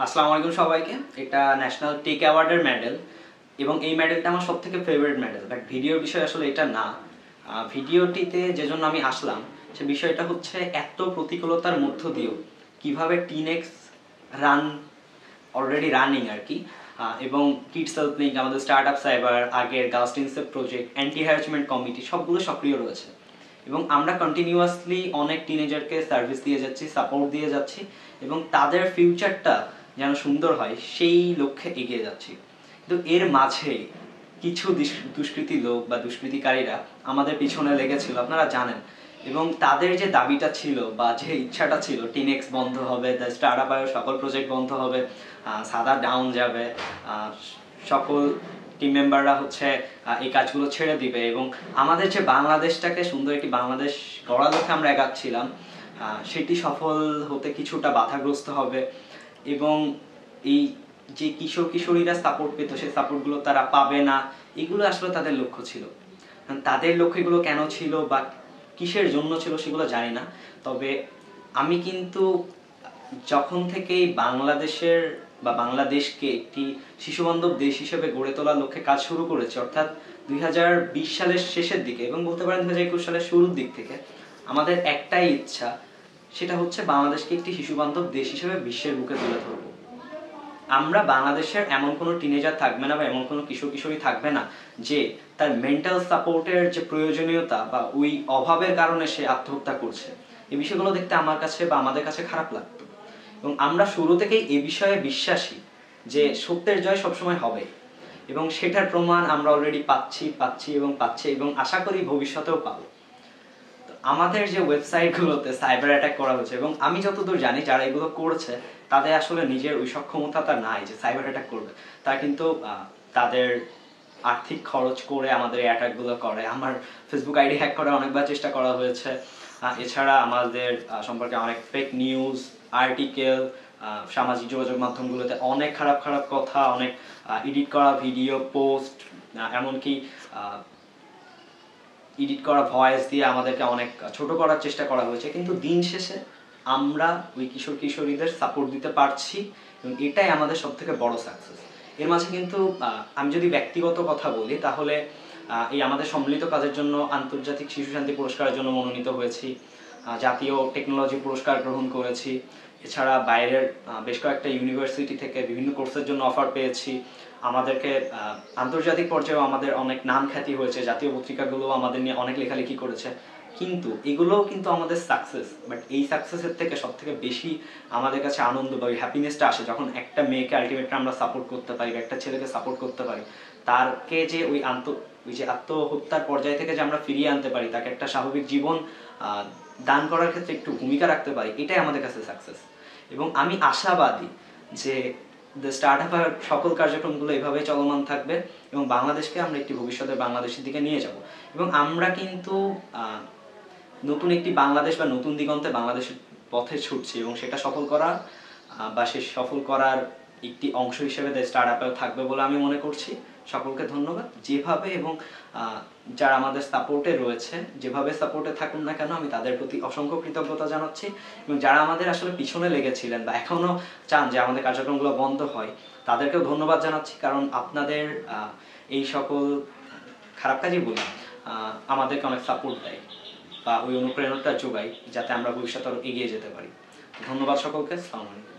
আসসালামু আলাইকুম সবাইকে। এটা ন্যাশনাল টেক অ্যাওয়ার্ডের মেডেল এবং এই মেডেলটা আমার সবথেকে ফেভারিট মেডেল। বাট ভিডিওর বিষয় আসলে এটা না। ভিডিওটিতে যে জন্য আমি আসলাম সে বিষয়টা হচ্ছে এত প্রতিকূলতার মধ্য দিয়েও কিভাবে টিনেক্স রান অলরেডি রানিং আর কি, এবং কিডস হেল্প লিঙ্ক, আমাদের স্টার্ট আপ সাইবার, আগের গার্লস ইনসেপ প্রজেক্ট, অ্যান্টি হ্যারাসমেন্ট কমিটি সবগুলো সক্রিয় রয়েছে এবং আমরা কন্টিনিউয়াসলি অনেক টিনেজারকে সার্ভিস দিয়ে যাচ্ছি, সাপোর্ট দিয়ে যাচ্ছি এবং তাদের ফিউচারটা যেন সুন্দর হয় সেই লক্ষ্যে এগিয়ে যাচ্ছি। কিন্তু এর মাঝে কিছু দুষ্কৃতী লোক বা দুষ্কৃতিকারীরা আমাদের পিছনে লেগেছিল, আপনারা জানেন, এবং তাদের যে দাবিটা ছিল বা যে ইচ্ছাটা ছিল টিনেক্স বন্ধ হবে, দ্য স্টার্ট আপ সকল প্রজেক্ট বন্ধ হবে, সাদা ডাউন যাবে, সকল টিম মেম্বাররা হচ্ছে এই কাজগুলো ছেড়ে দিবে এবং আমাদের যে বাংলাদেশটাকে সুন্দর একটি বাংলাদেশ গড়ার লক্ষ্যে আমরা এগাচ্ছিলাম সেটি সফল হতে কিছুটা বাধাগ্রস্ত হবে এবং এই যে কিশোর কিশোরীরা সাপোর্ট পেত সেই সাপোর্টগুলো তারা পাবে না, এগুলো আসলে তাদের লক্ষ্য ছিল। তাদের লক্ষ্যগুলো কেন ছিল বা কিসের জন্য ছিল সেগুলো জানি না, তবে আমি কিন্তু যখন থেকেই বাংলাদেশের বা বাংলাদেশকে একটি শিশুবান্ধব দেশ হিসেবে গড়ে তোলার লক্ষ্যে কাজ শুরু করেছে, অর্থাৎ 2020 সালের শেষের দিকে এবং বলতে পারেন 2021 সালের শুরুর দিক থেকে আমাদের একটাই ইচ্ছা, সেটা হচ্ছে বাংলাদেশকে একটি শিশুবান্ধব দেশ হিসেবে বিশ্বের বুকে তুলে ধরব। আমরা বাংলাদেশের এমন কোনো টিনেজার থাকবে না বা এমন কোনো কিশোর কিশোরী থাকবে না যে তার মেন্টাল সাপোর্টের যে প্রয়োজনীয়তা বা ওই অভাবের কারণে সে আত্মহত্যা করছে। এই বিষয়গুলো দেখতে আমার কাছে বা আমাদের কাছে খারাপ লাগতো এবং আমরা শুরু থেকেই এ বিষয়ে বিশ্বাসী যে সত্যের জয় সবসময় হবে এবং সেটার প্রমাণ আমরা অলরেডি পাচ্ছি এবং আশা করি ভবিষ্যতেও পাবো। আমাদের যে ওয়েবসাইটগুলোতে সাইবার অ্যাটাক করা হচ্ছে এবং আমি যতদূর জানি যারা এগুলো করছে তাদের আসলে নিজের ওই সক্ষমতাটা নাই যে সাইবার অ্যাটাক করবে। তারা কিন্তু তাদের আর্থিক খরচ করে আমাদের এই অ্যাটাকগুলো করে। আমার ফেসবুক আইডি হ্যাক করার অনেকবার চেষ্টা করা হয়েছে। এছাড়া আমাদের সম্পর্কে অনেক ফেক নিউজ, আর্টিকেল, সামাজিক যোগাযোগ মাধ্যমগুলোতে অনেক খারাপ খারাপ কথা, অনেক এডিট করা ভিডিও পোস্ট, এমনকি এডিট করা ভয়েস দিয়ে আমাদেরকে অনেক ছোট করার চেষ্টা করা হয়েছে। কিন্তু দিন শেষে আমরা ওই কিশোর কিশোরীদের সাপোর্ট দিতে পারছি এবং এটাই আমাদের সব থেকে বড় সাকসেস। এর মাঝে কিন্তু আমি যদি ব্যক্তিগত কথা বলি তাহলে এই আমাদের সম্মিলিত কাজের জন্য আন্তর্জাতিক শিশু শান্তি পুরস্কারের জন্য মনোনীত হয়েছি, জাতীয় টেকনোলজি পুরস্কার গ্রহণ করেছি, এছাড়া বাইরের বেশ কয়েকটা ইউনিভার্সিটি থেকে বিভিন্ন কোর্সের জন্য অফার পেয়েছি। আমাদেরকে আন্তর্জাতিক পর্যায়েও আমাদের অনেক নাম খ্যাতি হয়েছে, জাতীয় পত্রিকাগুলো আমাদের নিয়ে অনেক লেখালেখি করেছে। কিন্তু এগুলোও কিন্তু আমাদের সাকসেস, বাট এই সাকসেসের থেকে সব থেকে বেশি আমাদের কাছে আনন্দ বা ওই হ্যাপিনেসটা আসে যখন একটা মেয়েকে আলটিমেটলি আমরা সাপোর্ট করতে পারি, একটা ছেলেকে সাপোর্ট করতে পারি, তারকে যে ওই যে আত্মহত্যার পর্যায় থেকে যে আমরা ফিরিয়ে আনতে পারি, তাকে একটা স্বাভাবিক জীবন দান করার ক্ষেত্রে একটু ভূমিকা রাখতে পারি, এটাই আমাদের কাছে সাকসেস। এবং আমি আশাবাদী যে দ্য স্টার্ট আপ সকল কার্যক্রমগুলো এভাবেই চলমান থাকবে এবং বাংলাদেশকে আমরা একটি ভবিষ্যতে বাংলাদেশের দিকে নিয়ে যাব এবং আমরা কিন্তু নতুন একটি বাংলাদেশ বা নতুন দিগন্তে বাংলাদেশের পথে ছুটছি এবং সেটা সফল করা বা সে সফল করার একটি অংশ হিসেবে দ্য স্টার্ট আপেও থাকবে বলে আমি মনে করছি। সকলকে ধন্যবাদ। যেভাবে এবং যারা আমাদের সাপোর্টে রয়েছে, যেভাবে সাপোর্টে থাকুন না কেন, আমি তাদের প্রতি অসংখ্য কৃতজ্ঞতা জানাচ্ছি এবং যারা আমাদের আসলে পিছনে লেগেছিলেন বা এখনো চান যে আমাদের কার্যক্রমগুলো বন্ধ হয়, তাদেরকেও ধন্যবাদ জানাচ্ছি, কারণ আপনাদের এই সকল খারাপ কাজই বলি আমাদেরকে অনেক সাপোর্ট দেয় বা ওই অনুপ্রেরণাটা যোগায় যাতে আমরা ভবিষ্যতে আরো এগিয়ে যেতে পারি। ধন্যবাদ সকলকে। আসসালামু আলাইকুম।